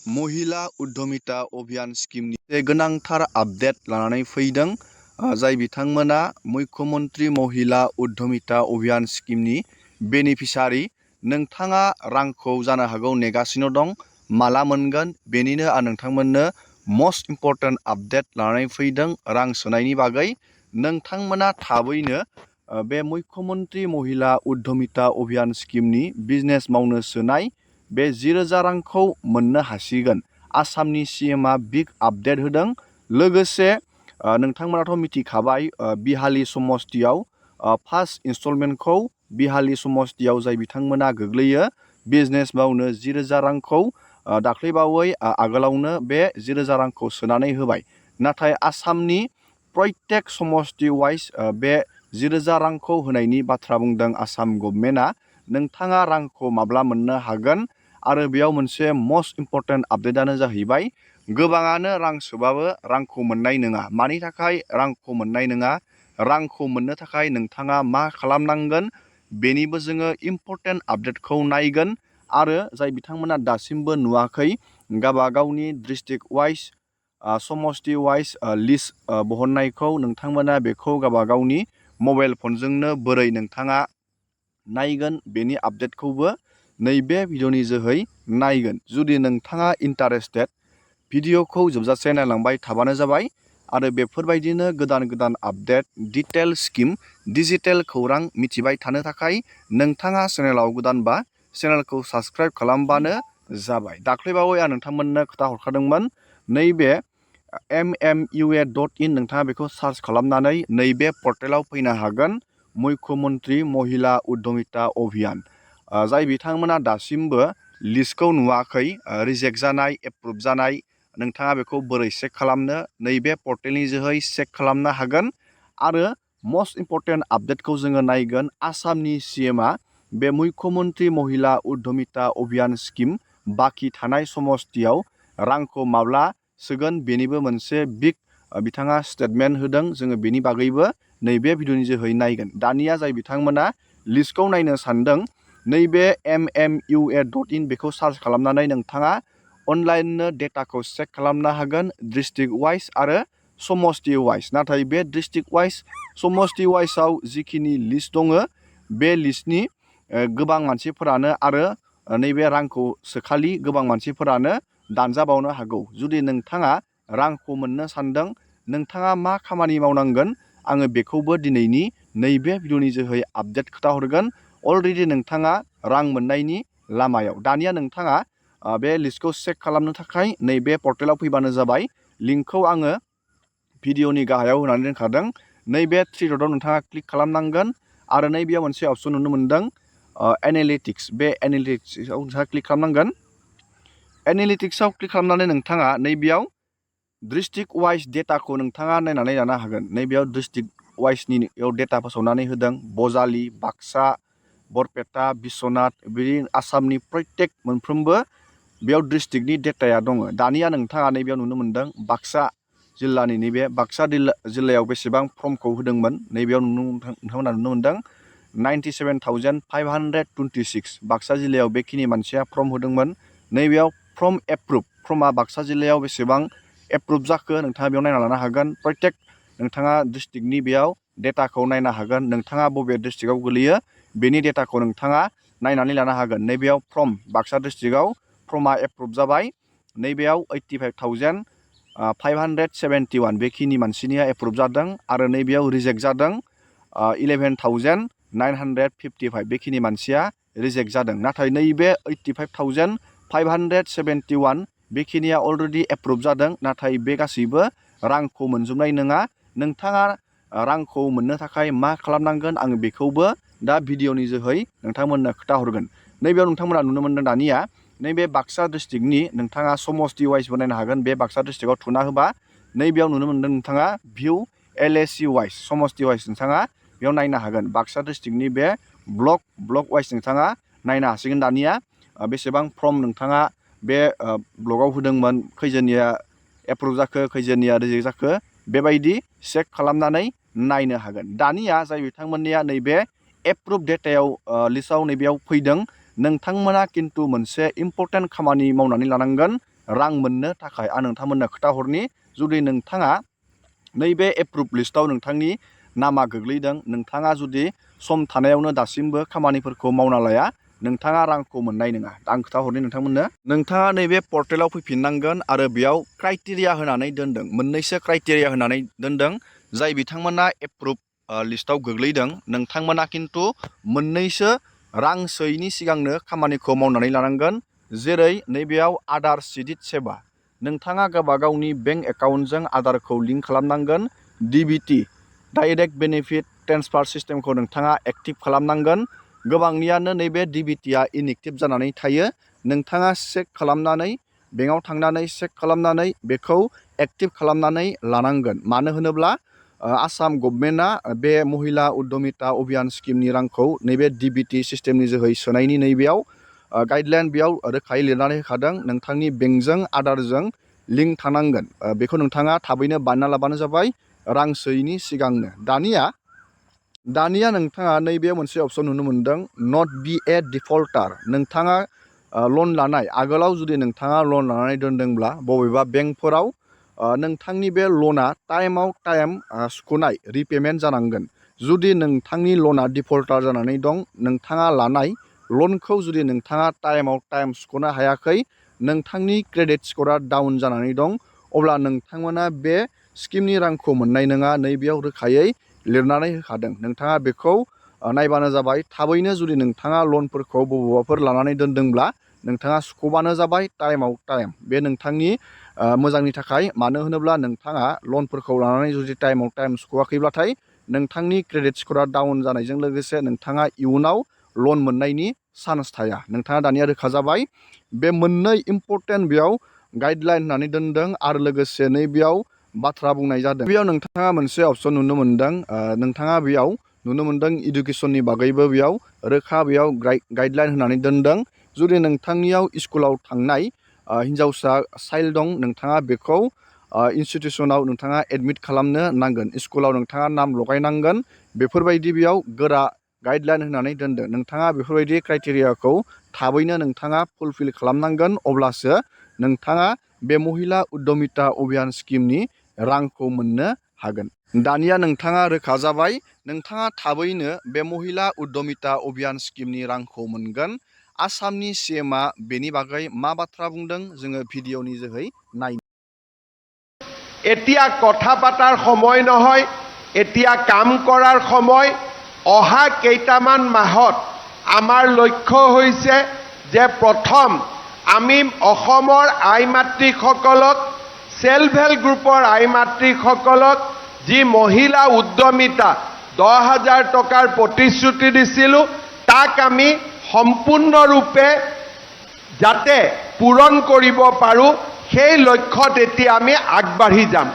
महिला उद्धमिता अभियान स्किमनि गोनांथार आपडेट लानानै फैदों। जाय बिथांमोना मुख्यमंत्री महिला उद्धमिता अभियान स्किमनि बेनिफिसारि। नोंथाङा रांखौ जानो हागौ नेगासिनो दं, माला मोनगोन? बेनिनो आं नोंथांमोननो मस्ट इम्परटेन्ट आपडेट लानानै फैदों रां सोनायनि बागै। नोंथांमोना थाबैनो बे मुख्यमंत्री महिला उद्धमिता अभियान स्किमनि बिजनेस मावनो सोनाय बे 10,000 रांखौ मोननो हासिगोन। आसामनि सीएमआ बिग आपडेट होदों। लोगोसे नोंथांमोनाथ' मिथिखाबाय बिहाली समस्तियाव फार्स्ट इनस्टलमेन्टखौ बिहाली समस्तियाव जाय बिथांमोना गोग्लैयो बिजनेस मावनो 10,000 रांखौ दाख्लैबावै आगोलावनो बे 10,000 रांखौ सोनानै होबाय। नाथाय आसामनि प्रत्येक समस्ति वाइज बे 10,000 रांखौ होनायनि बाथ्रा बुंदों आसाम गभर्नमेन्टआ। नोंथाङा रांखौ माब्ला मोननो हागोन? आरो बेयाव मोनसे मस्ट इम्परटेन्ट आपडेटआनो जाहैबाय गोबाङानो रां सोबाबो रांखौ मोननाय नङा। मानि थाखाय रांखौ मोननाय नङा? रांखौ मोननो थाखाय नोंथाङा मा खालामनांगोन? बेनिबो जोङो इम्परटेन्ट आपडेटखौ नायगोन। आरो जाय बिथांमोना दासिमबो नुवाखै गावबा गावनि डिस्ट्रिक्ट वाइज समस्ति वाइज लिस्ट बहननायखौ नोंथांमोना बेखौ गावबा गावनि मबाइल फनजोंनो बोरै नोंथाङा नायगोन बेनि आपडेटखौबो नैबे भिडिअनि जोहै नायगोन। जुदि नोंथाङा इन्टारेस्टेड भिडिअखौ जोबजासे नायलांबाय थाबानो जाबाय। आरो बेफोरबायदिनो गोदान गोदान आपडेट डिटेल स्किम डिजिटेल खौरां मिथिबाय थानो थाखाय नोंथाङा चेनेलाव गोदानबा चेनेलखौ साबस्क्राइब खालामबानो जाबाय। दाख्लैबावै आं नोंथांमोननो खोथा हरखादोंमोन नैबे mmua.in नोंथाङा बेखौ सार्च खालामनानै नैबे पर्टेलाव फैनो हागोन। मुख्यमंत्री महिला उद्धमिता अभियान जाय बिथांमोना दासिमबो लिस्टखौ नुवाखै रिजेक्ट जानाय एप्रुभ जानाय नोंथाङा बेखौ बोरै चेक खालामनो? नैबे पर्टेलनि जोहै चेक खालामनो हागोन। आरो मस्ट इम्परटेन्ट आपडेटखौ जोङो नायगोन आसामनि सीएमआ बे मुख्यमंत्री महिला उद्धमिता अभियान स्किम बाखि थानाय समस्तियाव रांखौ माब्ला सोगोन बेनिबो मोनसे बिग बिथाङा स्टेटमेन्ट होदों। जोङो बेनि बागैबो नैबे भिडिअनि जोहै नायगोन। दानिया जाय बिथांमोना लिस्टखौ नायनो सानदों नैबे mmua.in बेखौ सार्च खालामनानै नोंथाङा अनलाइननो डेटाखौ चेक खालामनो हागोन डिस्ट्रिक्ट वाइज आरो समस्ति वाइज। नाथाय बे डिस्ट्रिक्ट वाइज समस्ति वाइजआव जिखिनि लिस्ट दङ बे लिस्टनि गोबां मानसिफोरानो आरो नैबे रांखौ सोखालि गोबां मानसिफोरानो दानजाबावनो हागौ। जुदि नोंथाङा रांखौ मोननो सानदों नोंथाङा मा खामानि मावनांगोन आङो बेखौबो दिनैनि नैबे भिडिअनि जोहै आपडेट खोथा हरगोन। अलरेडि नोंथाङा रां मोननायनि लामायाव। दानिया नोंथाङा बे लिस्टखौ चेक खालामनो थाखाय नैबे पर्टेलाव फैबानो जाबाय। लिंकखौ आङो भिडिअनि गाहायाव होनानै दोनखादों। नैबे थ्रि डटआव नोंथाङा क्लिक खालामनांगोन। आरो नैबेयाव मोनसे अपसन नुनो मोनदों एनालिटिक्स। बे एनालिटिक्सआव नोंथाङा क्लिक खालामनांगोन। एनालिटिक्सआव क्लिक खालामनानै नोंथाङा नैबेयाव डिस्ट्रिक्ट वाइज डेटाखौ नोंथाङा नायनानै लानो हागोन। नैबेयाव डिस्ट्रिक्ट वाइजनि डेटा फोसावनानै होदों बजालि, बाक्सा, बरपेटा, बिश्वनाथ बिदि आसामनि प्रत्येक मोनफ्रोमबो बेयाव डिस्ट्रिक्टनि डेटाया दङ। दानिया नोंथाङा नैबेयाव नुनो मोनदों बाक्सा जिल्लानि नैबे बाक्सा जिल्लायाव बेसेबां फर्मखौ होदोंमोन नैबेयाव नोंथांमोना नुनो मोनदों 97,526 बाक्सा जिल्लायाव बेखिनि मानसिया फर्म होदोंमोन। नैबेयाव फर्म एप्रुभ फर्मआ बाक्सा जिल्लायाव बेसेबां एप्रुभ जाखो नोंथाङा बेयाव नायना लानो हागोन। प्रत्येक नोंथाङा डिस्ट्रिक्टनि बेयाव डेटाखौ नायनो हागोन। नोंथाङा बबे डिस्ट्रिक्टआव गोलैयो बेनि डेटाखौ नोंथाङा नायनानै लानो हागोन। नैबेयाव फर्म बाक्सा डिस्ट्रिक्टआव फर्मआ एप्रुभ जाबाय। नैबेयाव 85,571 बेखिनि मानसिनिया एप्रुभ जादों। आरो नैबेयाव रिजेक्ट जादों 11,955 बेखिनि मानसिया रिजेक्ट जादों। नाथाय नैबे 85,571 बेखिनिया अलरेडि एप्रुभ जादों। नाथाय बे गासैबो रांखौ मोनजोबनाय नङा। नोंथाङा रांखौ मोननो थाखाय मा खालामनांगोन आङो बेखौबो दा भिडिअनि जोहै नोंथांमोननो खोथा हरगोन। नैबेयाव नोंथांमोना नुनो मोनदों दानिया नैबे बाक्सा डिस्ट्रिक्टनि नोंथाङा समस्ति वाइजबो नायनो हागोन। बे बाक्सा डिस्ट्रिक्टआव थुना होबा नैबेयाव नुनो मोनदों नोंथाङा भिउ LAC वाइज समस्ति वाइज नोंथाङा बेयाव नायनो हागोन। बाक्सा डिस्ट्रिक्टनि बे ब्लक वाइज नोंथाङा नायनो हासिगोन। दानिया बेसेबां फर्म नोंथाङा बे ब्लकआव होदोंमोन, खैजोनिया एप्रुभ जाखो, खैजोनिया रिजेक्ट जाखो बेबायदि चेक खालामनानै नायनो हागोन। दानिया जाय बिथांमोननिया नैबे एप्रुभ डेटायाव लिस्टआव नैबेयाव फैदों नोंथांमोना खिन्थु मोनसे इम्परटेन्ट खामानि मावनानै लानांगोन। रां मोननो थाखाय आं नोंथांमोननो खोन्थाहरनि जुदि नोंथाङा नैबे एप्रुभ लिस्टआव नोंथांनि नामा गोग्लैदों नोंथाङा जुदि सम थानायावनो दासिमबो खामानिफोरखौ मावना लाया नोंथाङा रांखौ मोननाय नङा आं खोन्थाहरनि नोंथांमोननो नोंथाङा नैबे पर्टेलाव फैफिननांगोन आरो बेयाव क्राइटेरिया होनानै दोनदों मोननैसो क्राइटेरिया होनानै दोनदों जाय बिथांमोना एप्रुभ लिस्टआव गोग्लैदों नोंथांमोना खिन्थु मोननैसो रां सोयैनि सिगांनो खामानिखौ मावनानै लानांगोन जेरै नैबेयाव आधार सिडिट सेवा नोंथाङा गावबा गावनि बेंक एकाउन्टजों आधारखौ लिंक खालामनांगोन DBT डाइरेक्ट बेनिफिट ट्रेन्सफार सिस्टेमखौ नोंथाङा एक्टिभ खालामनांगोन गोबांनियानो नैबे DBTआ इनएक्टिभ जानानै थायो नोंथाङा चेक खालामनानै बेंकआव थांनानै चेक खालामनानै बेखौ एक्टिभ खालामनानै लानांगोन मानो होनोब्ला आसाम गभर्नमेन्टआ बे महिला उद्यमिता अभियान स्किमनि रांखौ नैबे DBT सिस्टेमनि जोहै सोनायनि नैबेयाव गाइडलाइन बेयाव रोखायै लिरनानै होखादों नोंथांनि बेंकजों आधारजों लिंक थानांगोन बेखौ नोंथाङा थाबैनो बानायना लाबानो जाबाय रां सोयैनि सिगांनो दानिया नोंथाङा नैबे मोनसे अपसन नुनो मोनदों नट बि ए डिफल्टार नोंथाङा लन लानाय आगोलाव जुदि नोंथाङा लन लानानै दोनदोंब्ला बबेबा बेंकफोराव नोंथांनि बे लना टाइमाव टाइम सुख'नाय रिपेमेन्ट जानांगोन जुदि नोंथांनि लना डिफल्टार जानानै दं नोंथाङा लानाय लनखौ जुदि नोंथाङा टाइमाव टाइम सुख'नो हायाखै नोंथांनि क्रेडिट स्क'रा डाउन जानानै दं अब्ला नोंथांमोना बे स्किमनि रांखौ मोननाय नङा नैबेयाव रोखायै लिरनानै होखादों नोंथाङा बेखौ नायबानो जाबाय थाबैनो जुदि नोंथाङा लनफोरखौ बबेबाफोर लानानै दोनदोंब्ला नोंथाङा सुख'बानो जाबाय टाइमाव टाइम बे नोंथांनि मोजांनि थाखाय मानो होनोब्ला नोंथाङा लनफोरखौ लानानै जुदि टाइमाव टाइम सुख'वाखैब्लाथाय नोंथांनि क्रेडिट स्क'रा डाउन जानायजों लोगोसे नोंथाङा इयुनाव लन मोननायनि चान्स थाया नोंथाङा दानिया रोखा जाबाय बे मोननै इम्परटेन्ट बेयाव गाइडलाइन होननानै दोनदों आरो लोगोसे नैबेयाव बाथ्रा बुंनाय जादों बेयाव नोंथाङा मोनसे अपसन नुनो मोनदों नोंथाङा बेयाव नुनो मोनदों इडुकेसननि बागैबो बेयाव रोखा बेयाव गाइडलाइन होनानै दोनदों जुदि नोंथांनियाव स्कुलाव थांनाय हिन्जावसा चाइल्ड दं नोंथाङा बेखौ इनस्टिटिउसनाव नोंथाङा एडमिट खालामनो नांगोन स्कुलाव नोंथाङा नाम लगायनांगोन बेफोरबायदि बेयाव गोरा गाइडलाइन होनानै दोनदों नोंथाङा बेफोरबायदि क्राइटेरियाखौ थाबैनो नोंथाङा फुलफिल खालामनांगोन अब्लासो नोंथाङा बे महिला उद्यमिता अभियान स्किमनि रांखौ मोननो हागोन दानिया नोंथाङा रोखा जाबाय नोंथाङा थाबैनो बे महिला उद्यमिता अभियान स्किमनि रांखौ मोनगोन आसामनि CMआ बेनि बागै मा बाथ्रा बुंदों जोङो भिडिअनि जोहै नाय এতিয়া কথা পাতাৰ সময় নহয় এতিয়া কাম কৰাৰ সময় অহা কেইটামান মাহত আমাৰ লক্ষ্য হৈছে যে প্ৰথম আমি অসমৰ আই মাতৃসকলক সেলফ হেল্প গ্ৰুপৰ আই মাতৃসকলক যি মহিলা উদ্যমিতা 10,000 টকাৰ প্ৰতিশ্ৰুতি দিছিলোঁ তাক আমি সম্পূৰ্ণৰূপে যাতে পূৰণ কৰিব পাৰোঁ সেই লক্ষ্যত এতিয়া আমি আগবাঢ়ি যাম।